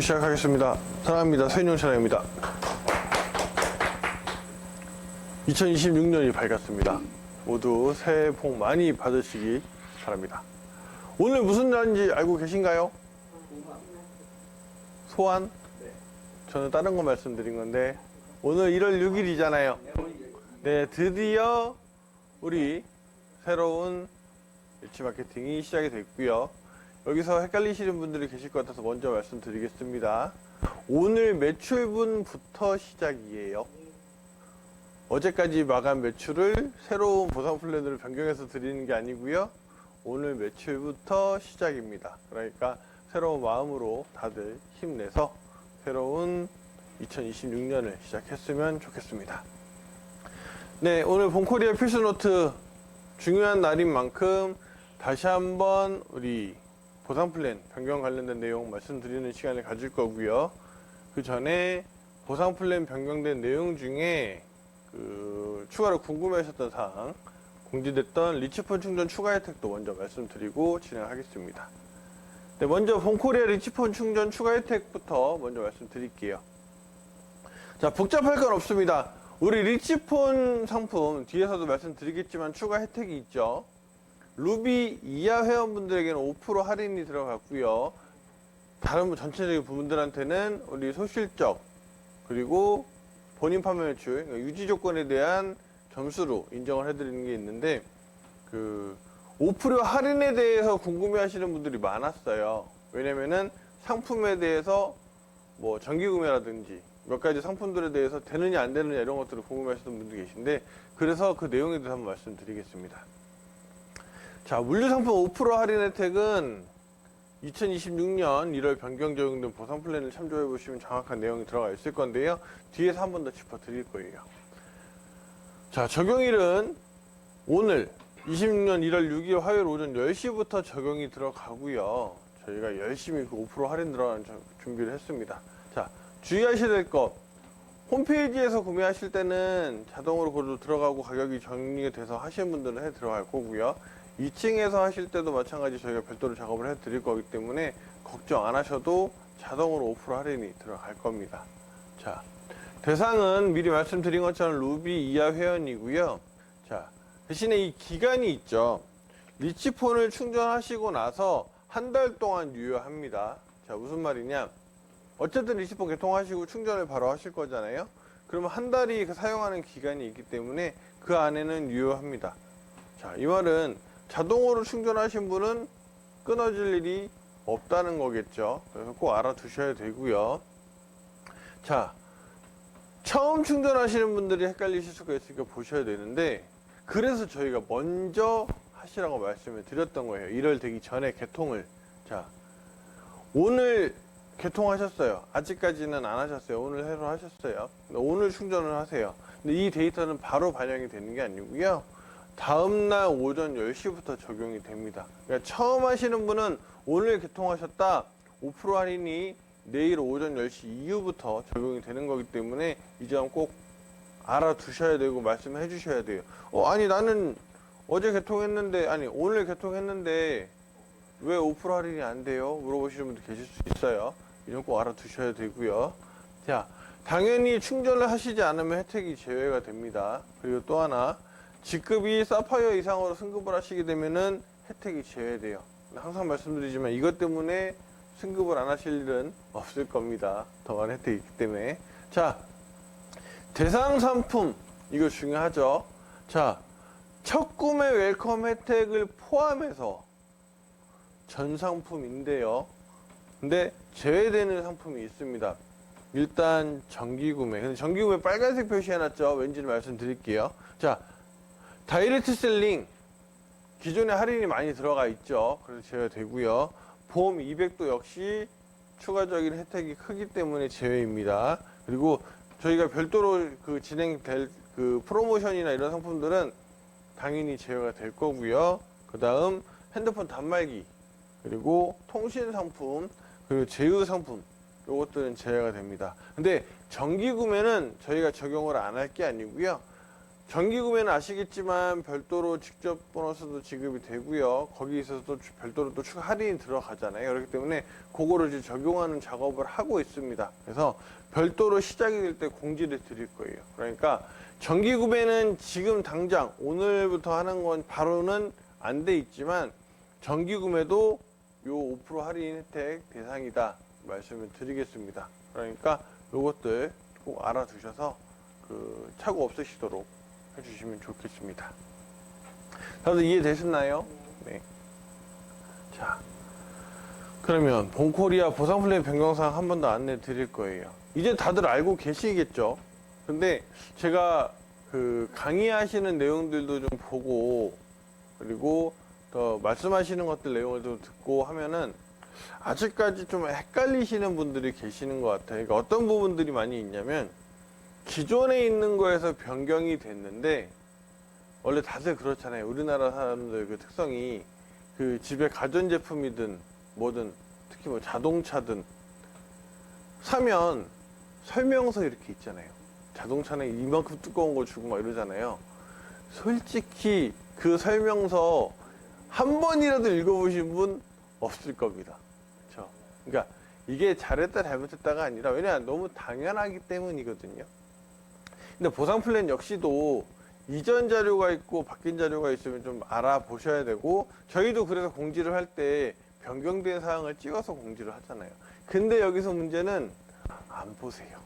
시작하겠습니다. 사랑합니다. 서인용 차량입니다. 2026년이 밝았습니다. 모두 새해 복 많이 받으시기 바랍니다. 오늘 무슨 날인지 알고 계신가요? 소환? 저는 다른 거 말씀드린 건데 오늘 1월 6일이잖아요. 네, 드디어 우리 새로운 일치 마케팅이 시작이 됐고요. 여기서 헷갈리시는 분들이 계실 것 같아서 먼저 말씀드리겠습니다. 오늘 매출분부터 시작이에요. 어제까지 마감 매출을 새로운 보상 플랜으로 변경해서 드리는 게 아니고요. 오늘 매출부터 시작입니다. 그러니까 새로운 마음으로 다들 힘내서 새로운 2026년을 시작했으면 좋겠습니다. 네, 오늘 본코리아 필수노트 중요한 날인 만큼 다시 한번 우리 보상 플랜 변경 관련된 내용 말씀드리는 시간을 가질 거고요. 그 전에 보상 플랜 변경된 내용 중에 추가로 궁금해하셨던 사항, 공지됐던 리치폰 충전 추가 혜택도 먼저 말씀드리고 진행하겠습니다. 네, 먼저 본코리아 리치폰 충전 추가 혜택부터 먼저 말씀드릴게요. 자, 복잡할 건 없습니다. 우리 리치폰 상품 뒤에서도 말씀드리겠지만 추가 혜택이 있죠. 루비 이하 회원분들에게는 5% 할인이 들어갔고요. 다른 전체적인 부분들한테는 우리 소실적 그리고 본인 판매 매출, 그러니까 유지 조건에 대한 점수로 인정을 해드리는 게 있는데 5% 할인에 대해서 궁금해 하시는 분들이 많았어요. 왜냐면은 상품에 대해서 뭐 정기구매라든지 몇 가지 상품들에 대해서 되느냐 안 되느냐 이런 것들을 궁금해 하시는 분들이 계신데 그래서 그 내용에 대해서 한번 말씀드리겠습니다. 자, 물류상품 5% 할인 혜택은 2026년 1월 변경 적용된 보상 플랜을 참조해 보시면 정확한 내용이 들어가 있을 건데요. 뒤에서 한 번 더 짚어 드릴 거예요. 자, 적용일은 오늘 26년 1월 6일 화요일 오전 10시부터 적용이 들어가고요. 저희가 열심히 그 5% 할인 들어가는 준비를 했습니다. 자, 주의하셔야 될 것. 홈페이지에서 구매하실 때는 자동으로 거기로 들어가고 가격이 정리가 돼서 하시는 분들은 해 들어갈 거고요. 2층에서 하실 때도 마찬가지 저희가 별도로 작업을 해 드릴 거기 때문에 걱정 안 하셔도 자동으로 5% 할인이 들어갈 겁니다. 자, 대상은 미리 말씀드린 것처럼 루비 이하 회원이고요. 자, 대신에 이 기간이 있죠. 리치폰을 충전하시고 나서 한 달 동안 유효합니다. 자, 무슨 말이냐? 어쨌든 리치폰 개통하시고 충전을 바로 하실 거잖아요. 그러면 한 달이 사용하는 기간이 있기 때문에 그 안에는 유효합니다. 자, 이 말은 자동으로 충전하신 분은 끊어질 일이 없다는 거겠죠. 그래서 꼭 알아두셔야 되고요. 자, 처음 충전하시는 분들이 헷갈리실 수가 있으니까 보셔야 되는데 그래서 저희가 먼저 하시라고 말씀을 드렸던 거예요. 1월 되기 전에 개통을. 자, 오늘 개통하셨어요. 아직까지는 안 하셨어요. 오늘 해로 하셨어요. 오늘 충전을 하세요. 근데 이 데이터는 바로 반영이 되는 게 아니고요. 다음날 오전 10시부터 적용이 됩니다. 그러니까 처음 하시는 분은 오늘 개통하셨다 5% 할인이 내일 오전 10시 이후부터 적용이 되는 거기 때문에 이 점 꼭 알아두셔야 되고 말씀해 주셔야 돼요. 아니 나는 어제 개통했는데 아니 오늘 개통했는데 왜 5% 할인이 안 돼요? 물어보시는 분들 계실 수 있어요. 이 점 꼭 알아두셔야 되고요. 자, 당연히 충전을 하시지 않으면 혜택이 제외가 됩니다. 그리고 또 하나 직급이 사파이어 이상으로 승급을 하시게 되면은 혜택이 제외돼요. 항상 말씀드리지만 이것 때문에 승급을 안 하실 일은 없을 겁니다. 더 많은 혜택이 있기 때문에. 자, 대상 상품 이거 중요하죠. 자, 첫 구매 웰컴 혜택을 포함해서 전 상품인데요. 근데 제외되는 상품이 있습니다. 일단 정기구매. 근데 정기구매 빨간색 표시해놨죠. 왠지는 말씀드릴게요. 자, 다이렉트 셀링 기존에 할인이 많이 들어가 있죠. 그래서 제외되고요. 보험 200도 역시 추가적인 혜택이 크기 때문에 제외입니다. 그리고 저희가 별도로 진행될 프로모션이나 이런 상품들은 당연히 제외가 될 거고요. 그 다음 핸드폰 단말기 그리고 통신 상품 그리고 제휴 상품 요것들은 제외가 됩니다. 근데 정기 구매는 저희가 적용을 안 할 게 아니고요. 정기 구매는 아시겠지만 별도로 직접 보너스도 지급이 되고요. 거기 있어서도 별도로 또 추가 할인이 들어가잖아요. 그렇기 때문에 그거를 이제 적용하는 작업을 하고 있습니다. 그래서 별도로 시작이 될 때 공지를 드릴 거예요. 그러니까 정기 구매는 지금 당장 오늘부터 하는 건 바로는 안 돼 있지만 정기 구매도 요 5% 할인 혜택 대상이다 말씀을 드리겠습니다. 그러니까 요것들 꼭 알아두셔서 착오 없으시도록 해주시면 좋겠습니다. 다들 이해되셨나요? 네. 자, 그러면 본코리아 보상 플랜 변경사항 한 번 더 안내 드릴 거예요. 이제 다들 알고 계시겠죠? 근데 제가 강의하시는 내용들도 좀 보고 그리고 더 말씀하시는 것들 내용을 좀 듣고 하면은 아직까지 좀 헷갈리시는 분들이 계시는 것 같아요. 그러니까 어떤 부분들이 많이 있냐면 기존에 있는 거에서 변경이 됐는데 원래 다들 그렇잖아요. 우리나라 사람들 그 특성이 집에 가전제품이든 뭐든 특히 뭐 자동차든 사면 설명서 이렇게 있잖아요. 자동차는 이만큼 두꺼운 거 주고 막 이러잖아요. 솔직히 그 설명서 한 번이라도 읽어보신 분 없을 겁니다. 그렇죠? 그러니까 이게 잘했다 잘못했다가 아니라 왜냐하면 너무 당연하기 때문이거든요. 근데 보상 플랜 역시도 이전 자료가 있고 바뀐 자료가 있으면 좀 알아보셔야 되고 저희도 그래서 공지를 할 때 변경된 사항을 찍어서 공지를 하잖아요. 근데 여기서 문제는 안 보세요.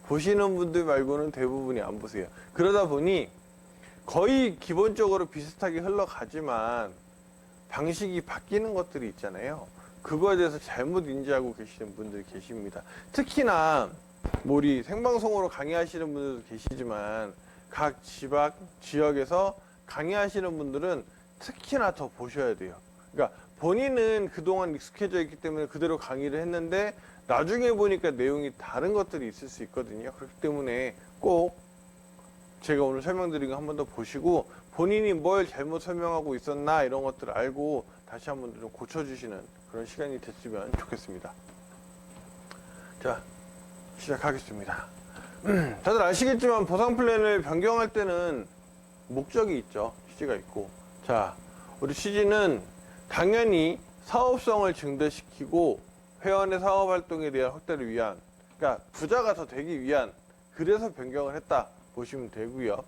보시는 분들 말고는 대부분이 안 보세요. 그러다 보니 거의 기본적으로 비슷하게 흘러가지만 방식이 바뀌는 것들이 있잖아요. 그거에 대해서 잘못 인지하고 계시는 분들이 계십니다. 특히나 우리 생방송으로 강의하시는 분들도 계시지만 각 지역에서 강의하시는 분들은 특히나 더 보셔야 돼요. 그러니까 본인은 그동안 익숙해져 있기 때문에 그대로 강의를 했는데 나중에 보니까 내용이 다른 것들이 있을 수 있거든요. 그렇기 때문에 꼭 제가 오늘 설명드린 거 한 번 더 보시고 본인이 뭘 잘못 설명하고 있었나 이런 것들을 알고 다시 한 번 좀 고쳐주시는 그런 시간이 됐으면 좋겠습니다. 자, 시작하겠습니다. 다들 아시겠지만 보상 플랜을 변경할 때는 목적이 있죠. 취지가 있고. 자, 우리 취지는 당연히 사업성을 증대시키고 회원의 사업 활동에 대한 확대를 위한, 그러니까 부자가 더 되기 위한, 그래서 변경을 했다 보시면 되고요.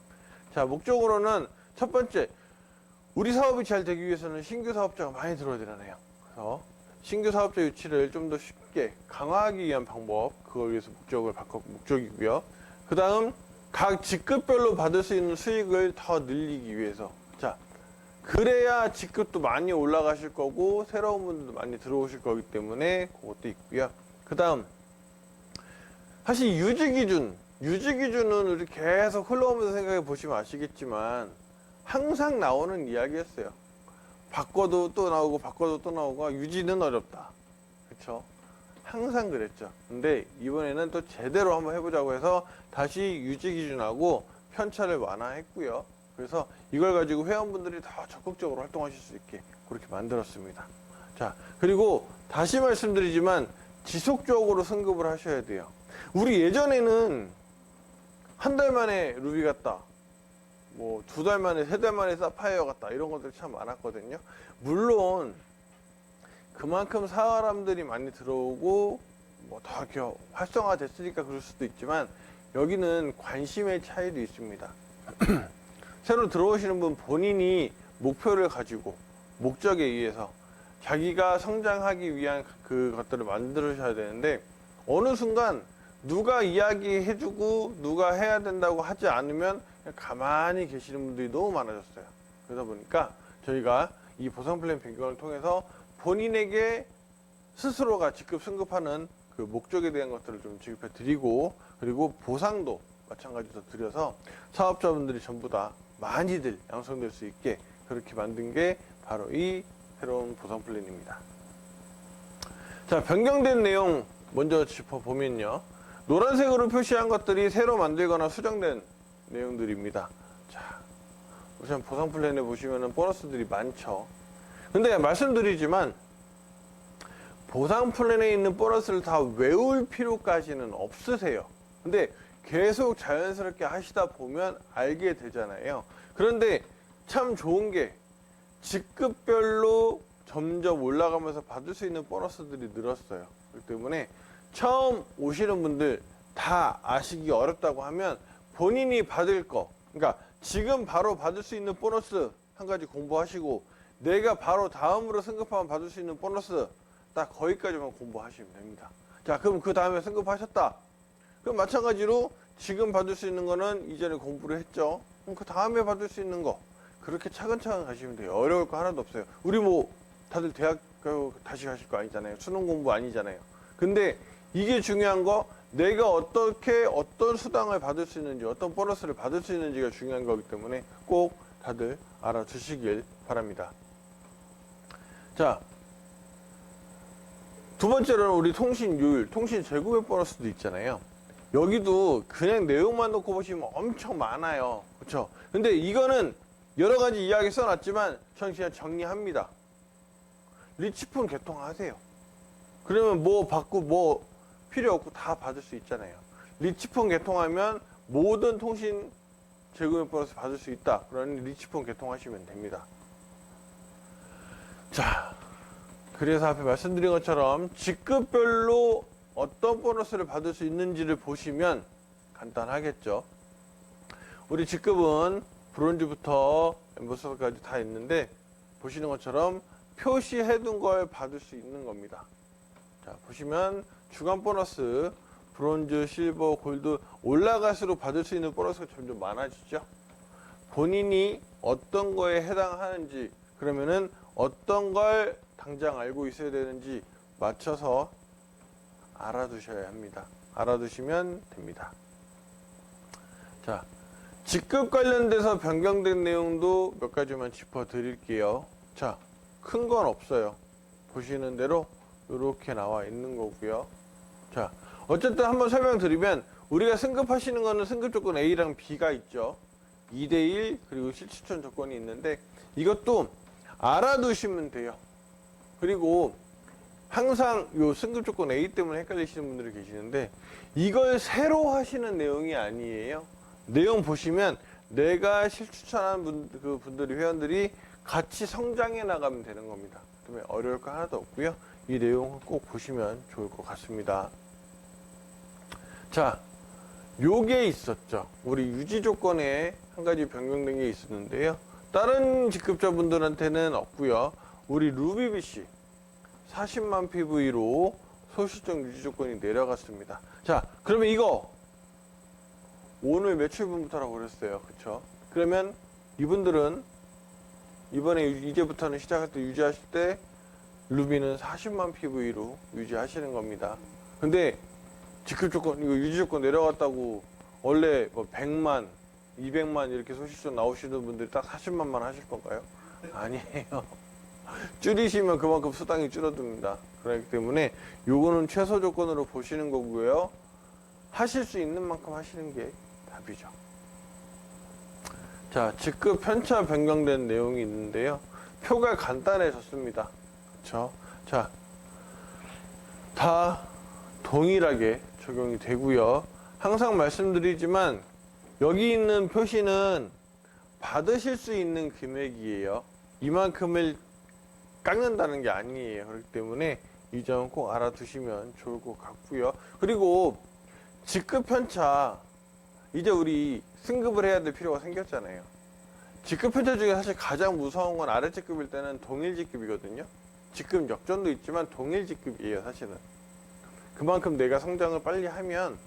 자, 목적으로는 첫 번째, 우리 사업이 잘 되기 위해서는 신규 사업자가 많이 들어야 되잖아요. 그래서 신규 사업자 유치를 좀 더 쉽게 강화하기 위한 방법, 그걸 위해서 목적이고요. 그 다음 각 직급별로 받을 수 있는 수익을 더 늘리기 위해서. 자, 그래야 직급도 많이 올라가실 거고 새로운 분들도 많이 들어오실 거기 때문에 그것도 있고요. 그 다음 사실 유지기준은 우리 계속 흘러오면서 생각해 보시면 아시겠지만 항상 나오는 이야기였어요. 바꿔도 또 나오고 바꿔도 또 나오고 유지는 어렵다. 그쵸? 항상 그랬죠. 근데 이번에는 또 제대로 한번 해보자고 해서 다시 유지기준하고 편차를 완화했고요. 그래서 이걸 가지고 회원분들이 더 적극적으로 활동하실 수 있게 그렇게 만들었습니다. 자, 그리고 다시 말씀드리지만 지속적으로 승급을 하셔야 돼요. 우리 예전에는 한 달 만에 루비 갔다, 뭐 2달 만에, 3달 만에 사파이어 갔다 이런 것들이 참 많았거든요. 물론 그만큼 사람들이 많이 들어오고 뭐 더 이렇게 활성화됐으니까 그럴 수도 있지만 여기는 관심의 차이도 있습니다. 새로 들어오시는 분 본인이 목표를 가지고 목적에 의해서 자기가 성장하기 위한 그것들을 만들으셔야 되는데 어느 순간 누가 이야기해주고 누가 해야 된다고 하지 않으면 그냥 가만히 계시는 분들이 너무 많아졌어요. 그러다 보니까 저희가 이 보상 플랜 변경을 통해서 본인에게 스스로가 직급 승급하는 그 목적에 대한 것들을 좀 지급해 드리고 그리고 보상도 마찬가지로 드려서 사업자분들이 전부 다 많이들 양성될 수 있게 그렇게 만든 게 바로 이 새로운 보상 플랜입니다. 자, 변경된 내용 먼저 짚어보면요. 노란색으로 표시한 것들이 새로 만들거나 수정된 내용들입니다. 자, 우선 보상 플랜에 보시면은 보너스들이 많죠. 근데 말씀드리지만 보상 플랜에 있는 보너스를 다 외울 필요까지는 없으세요. 근데 계속 자연스럽게 하시다 보면 알게 되잖아요. 그런데 참 좋은 게 직급별로 점점 올라가면서 받을 수 있는 보너스들이 늘었어요. 그렇기 때문에 처음 오시는 분들 다 아시기 어렵다고 하면 본인이 받을 거, 그러니까 지금 바로 받을 수 있는 보너스 한 가지 공부하시고, 내가 바로 다음으로 승급하면 받을 수 있는 보너스 딱 거기까지만 공부하시면 됩니다. 자, 그럼 그 다음에 승급하셨다. 그럼 마찬가지로 지금 받을 수 있는 거는 이전에 공부를 했죠. 그럼 그 다음에 받을 수 있는 거 그렇게 차근차근 가시면 돼요. 어려울 거 하나도 없어요. 우리 뭐 다들 대학교 다시 가실 거 아니잖아요. 수능 공부 아니잖아요. 근데 이게 중요한 거, 내가 어떻게 어떤 수당을 받을 수 있는지, 어떤 보너스를 받을 수 있는지가 중요한 거기 때문에 꼭 다들 알아두시길 바랍니다. 자, 두 번째로는 우리 통신율, 통신 재구매 보너스도 있잖아요. 여기도 그냥 내용만 놓고 보시면 엄청 많아요. 그렇죠? 근데 이거는 여러 가지 이야기 써놨지만 저는 그냥 정리합니다. 리치폰 개통하세요. 그러면 뭐 받고 뭐 필요 없고 다 받을 수 있잖아요. 리치폰 개통하면 모든 통신 재구매 보너스 받을 수 있다. 그러니 리치폰 개통하시면 됩니다. 자, 그래서 앞에 말씀드린 것처럼 직급별로 어떤 보너스를 받을 수 있는지를 보시면 간단하겠죠. 우리 직급은 브론즈부터 엠버서더까지 다 있는데, 보시는 것처럼 표시해둔 걸 받을 수 있는 겁니다. 자, 보시면 주간 보너스 브론즈, 실버, 골드 올라갈수록 받을 수 있는 보너스가 점점 많아지죠. 본인이 어떤 거에 해당하는지, 그러면은 어떤 걸 당장 알고 있어야 되는지 맞춰서 알아두셔야 합니다. 알아두시면 됩니다. 자, 직급 관련돼서 변경된 내용도 몇 가지만 짚어드릴게요. 자, 큰 건 없어요. 보시는 대로 이렇게 나와 있는 거고요. 자, 어쨌든 한번 설명드리면, 우리가 승급하시는 거는 승급 조건 A랑 B가 있죠. 2대1 그리고 실추천 조건이 있는데, 이것도 알아두시면 돼요. 그리고 항상 요 승급 조건 A 때문에 헷갈리시는 분들이 계시는데, 이걸 새로 하시는 내용이 아니에요. 내용 보시면 내가 실추천한 분들이, 회원들이 같이 성장해 나가면 되는 겁니다. 그러면 어려울 거 하나도 없고요. 이 내용을 꼭 보시면 좋을 것 같습니다. 자, 요게 있었죠. 우리 유지 조건에 한 가지 변경된 게 있었는데요. 다른 직급자분들한테는 없고요. 우리 루비비씨 40만 PV로 소실적 유지 조건이 내려갔습니다. 자, 그러면 이거 오늘 며칠분부터라고 그랬어요. 그쵸? 그러면 이분들은 이번에 이제부터는 시작할 때, 유지하실 때 루비는 40만 PV로 유지하시는 겁니다. 근데 직급 조건, 이거 유지 조건 내려갔다고 원래 뭐 100만, 200만 이렇게 소실적 나오시는 분들이 딱 40만만 하실 건가요? 아니에요. 줄이시면 그만큼 수당이 줄어듭니다. 그렇기 때문에 요거는 최소 조건으로 보시는 거고요. 하실 수 있는 만큼 하시는 게 답이죠. 자, 직급 편차 변경된 내용이 있는데요. 표가 간단해졌습니다. 그렇죠? 자, 다 동일하게 적용이 되고요. 항상 말씀드리지만 여기 있는 표시는 받으실 수 있는 금액이에요. 이만큼을 깎는다는 게 아니에요. 그렇기 때문에 이 점 꼭 알아두시면 좋을 것 같고요. 그리고 직급 편차, 이제 우리 승급을 해야 될 필요가 생겼잖아요. 직급 편차 중에 사실 가장 무서운 건 아래 직급일 때는 동일 직급이거든요. 직급 역전도 있지만 동일 직급이에요, 사실은. 그만큼 내가 성장을 빨리 하면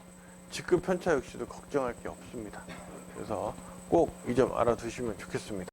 직급 편차 역시도 걱정할 게 없습니다. 그래서 꼭 이 점 알아두시면 좋겠습니다.